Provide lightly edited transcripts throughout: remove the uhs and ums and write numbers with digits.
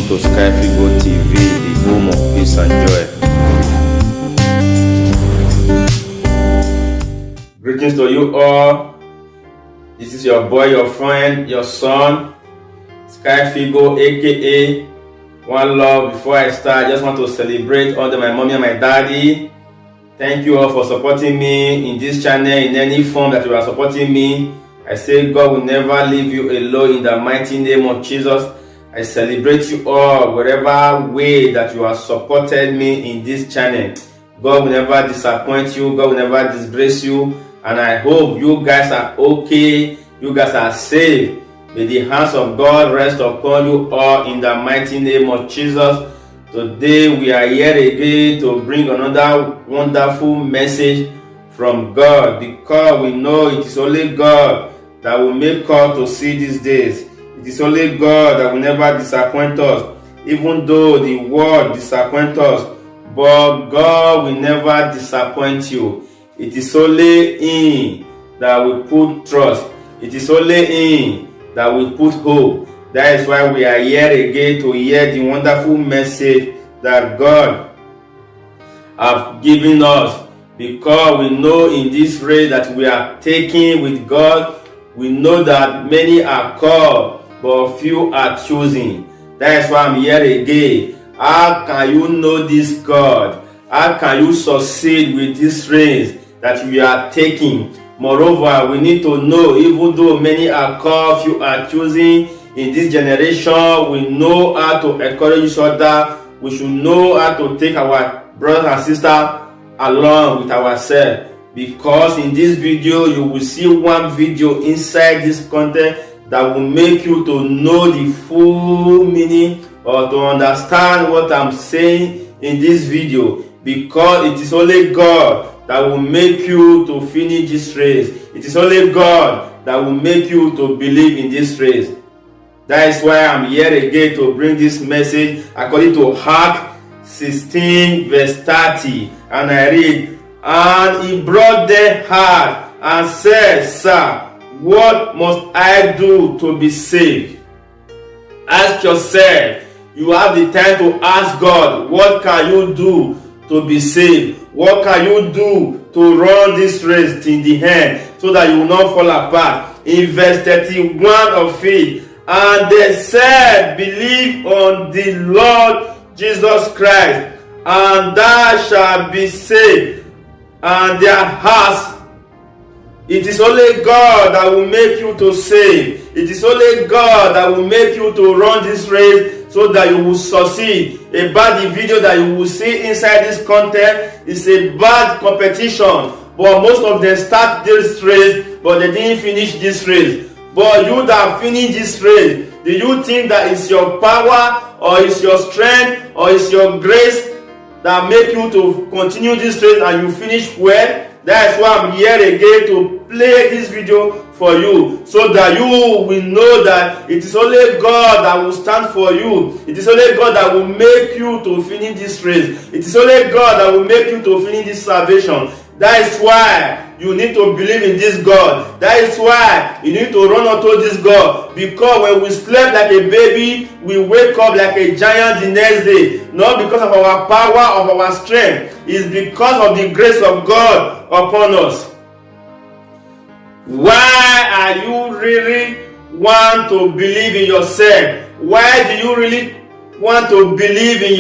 welcome to Skyfigo TV, the home of peace and joy. Greetings to you all. This is your boy, your friend, your son, Skyfigo, aka One Love. Before I start, I just want to celebrate all my mommy and my daddy. Thank you all for supporting me in this channel in any form that you are supporting me. I say God will never leave you alone in the mighty name of Jesus. I celebrate you all wherever way that you have supported me in this channel. God will never disappoint you. God will never disgrace you. And I hope you guys are okay. You guys are safe. May the hands of God rest upon you all in the mighty name of Jesus. Today we are here again to bring another wonderful message from God, because we know it is only God that will make us to see these days. It is only God that will never disappoint us, even though the world disappoints us, but God will never disappoint you. It is only Him that will put trust. It is only Him that will put hope. That is why we are here again to hear the wonderful message that God has given us, because we know in this race that we are taking with God, we know that many are called, but few are chosen. That is why I'm here again. How can you know this God? How can you succeed with this race that we are taking? Moreover, we need to know, even though many are called, few are chosen, in this generation, we know how to encourage each other. We should know how to take our brothers and sisters along with ourselves. Because in this video, you will see one video inside this content that will make you to know the full meaning or to understand what I'm saying in this video. Because it is only God that will make you to finish this race. It is only God that will make you to believe in this race. That is why I'm here again to bring this message according to Acts 16 verse 30. And I read, "And he brought them hard and said, Sir, what must I do to be saved?" Ask yourself. You have the time to ask God, what can you do to be saved? What can you do to run this race till the end so that you will not fall apart? In verse 31 of it, "And they said, Believe on the Lord Jesus Christ, and thou shalt be saved, and their hearts." It is only God that will make you to save. It is only God that will make you to run this race so that you will succeed. About the video that you will see inside this content is a bad competition, but most of them start this race, but they didn't finish this race. But you that finish this race, do you think that it's your power or it's your strength or it's your grace that make you to continue this race and you finish well? That's why I'm here again to play this video for you, so that you will know that it is only God that will stand for you. It is only God that will make you to finish this race. It is only God that will make you to finish this salvation. That is why you need to believe in this God. That is why you need to run unto this God. Because when we slept like a baby, we wake up like a giant the next day. Not because of our power, of our strength. It's because of the grace of God upon us. Why are you really want to believe in yourself? Why do you really want to believe in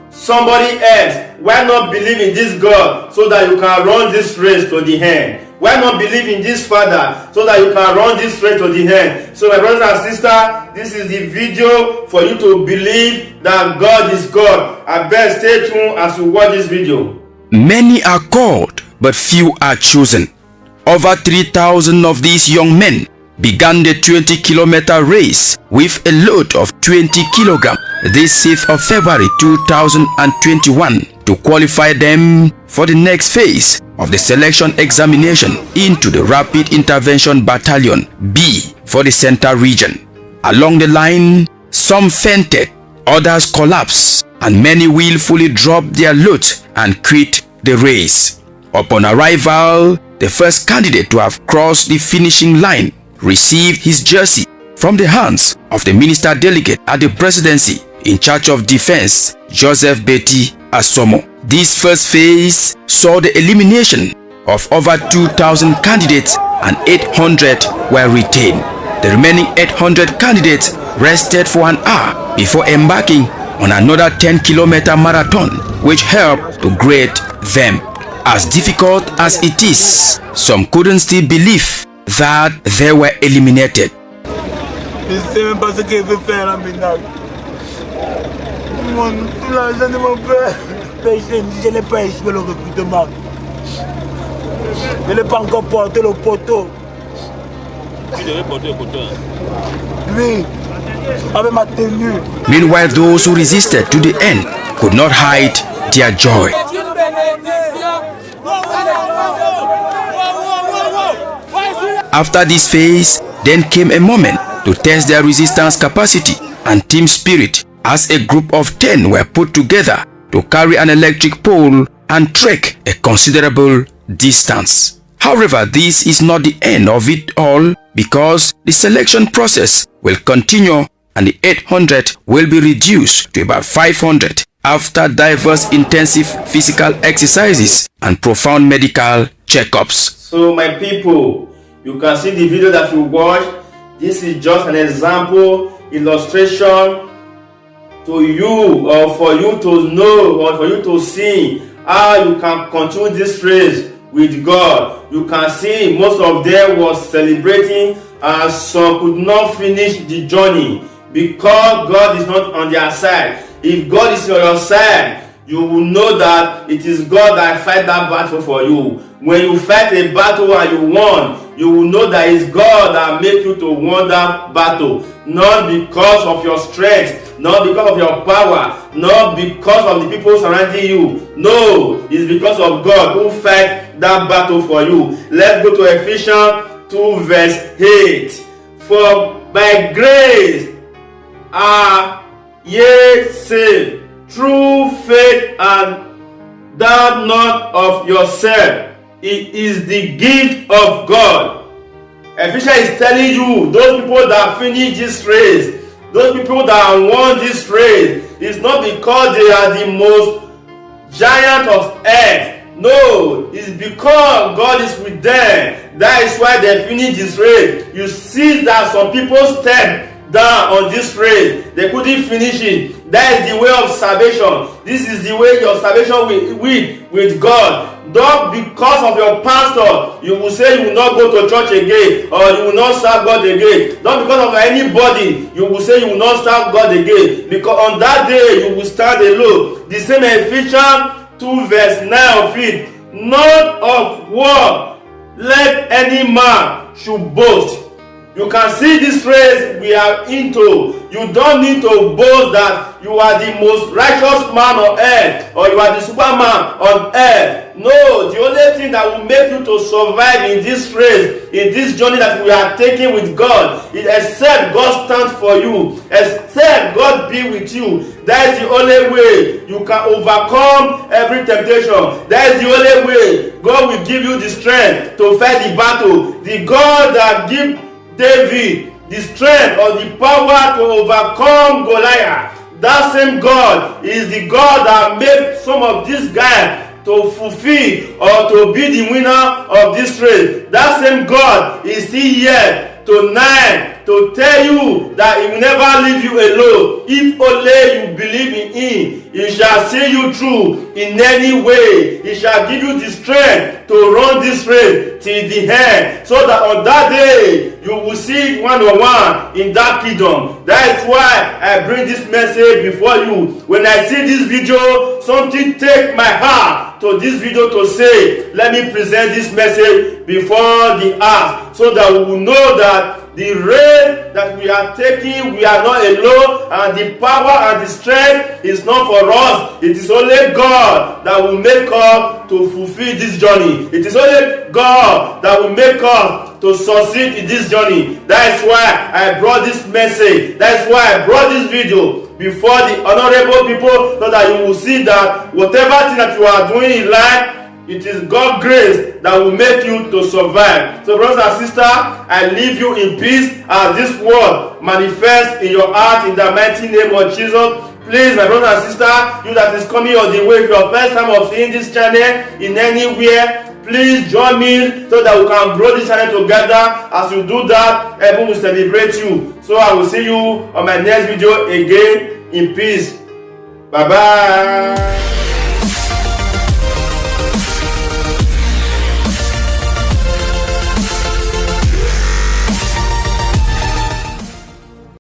somebody else? Why not believe in this God so that you can run this race to the end? Why not believe in this Father so that you can run this race to the end? So my brothers and sisters, this is the video for you to believe that God is God. I best stay tuned as you watch this video. Many are called, but few are chosen. Over 3,000 of these young men began the 20-kilometer race with a load of 20 kilograms this 6th of February 2021 to qualify them for the next phase of the selection examination into the Rapid Intervention Battalion B for the Central Region. Along the line, some fainted, others collapsed, and many willfully dropped their load and quit the race. Upon arrival, the first candidate to have crossed the finishing line received his jersey from the hands of the minister delegate at the presidency in charge of defense, Joseph Betty Asomo. This first phase saw the elimination of over 2,000 candidates and 800 were retained. The remaining 800 candidates rested for an hour before embarking on another 10-kilometer marathon, which helped to grade them. As difficult as it is, some couldn't still believe that they were eliminated. Je n'ai pas encore porté le poteau. Lui, avec ma tenue. Meanwhile, those who resisted to the end could not hide their joy. After this phase, then came a moment to test their resistance capacity and team spirit, as a group of 10 were put together to carry an electric pole and trek a considerable distance. However, this is not the end of it all, because the selection process will continue and the 800 will be reduced to about 500 after diverse intensive physical exercises and profound medical checkups. So my people, you can see the video that you watched. This is just an example, illustration to you, or for you to know, or for you to see how you can continue this race with God. You can see most of them was celebrating, and some could not finish the journey because God is not on their side. If God is on your side, you will know that it is God that fight that battle for you. When you fight a battle and you won, you will know that it's God that make you to win that battle. Not because of your strength, not because of your power, not because of the people surrounding you. No, it's because of God who fight that battle for you. Let's go to Ephesians 2 verse 8. For by grace are ye saved through faith, and that not of yourself. It is the gift of God. Ephesians is telling you, those people that finish this race, those people that won this race, it's not because they are the most giant of earth. No, it's because God is with them. That is why they finish this race. You see that some people step down on this race, they couldn't finish it. That is the way of salvation. This is the way your salvation with God. Not because of your pastor, you will say you will not go to church again, or you will not serve God again. Not because of anybody, you will say you will not serve God again. Because on that day you will stand alone. The same Ephesians 2 verse 9 of it. Not of what let any man should boast. You can see this race we are into. You don't need to boast that you are the most righteous man on earth, or you are the superman on earth. No, the only thing that will make you to survive in this race, in this journey that we are taking with God, is except God stands for you, except God be with you. That is the only way you can overcome every temptation. That is the only way God will give you the strength to fight the battle. The God that gives David the strength or the power to overcome Goliath, that same God is the God that made some of these guys to fulfill or to be the winner of this race. That same God is still here tonight to tell you that He will never leave you alone. If only you believe in Him, He shall see you through in any way. He shall give you the strength to run this race till the end, so that on that day you will see one-on-one in that kingdom. That is why I bring this message before you. When I see this video, something take my heart to this video to say, let me present this message before the earth, so that we will know that the race that we are taking, we are not alone, and the power and the strength is not for us. It is only God that will make us to fulfill this journey. It is only God that will make us to succeed in this journey. That is why I brought this message. That is why I brought this video before the honorable people, so that you will see that whatever thing that you are doing in life, it is God's grace that will make you to survive. So brothers and sisters, I leave you in peace as this word manifests in your heart in the mighty name of Jesus. Please, my brother and sister, you that is coming on the way for your first time of seeing this channel in anywhere, please join me so that we can grow this channel together. As you do that, heaven will celebrate you. So I will see you on my next video again in peace. Bye bye.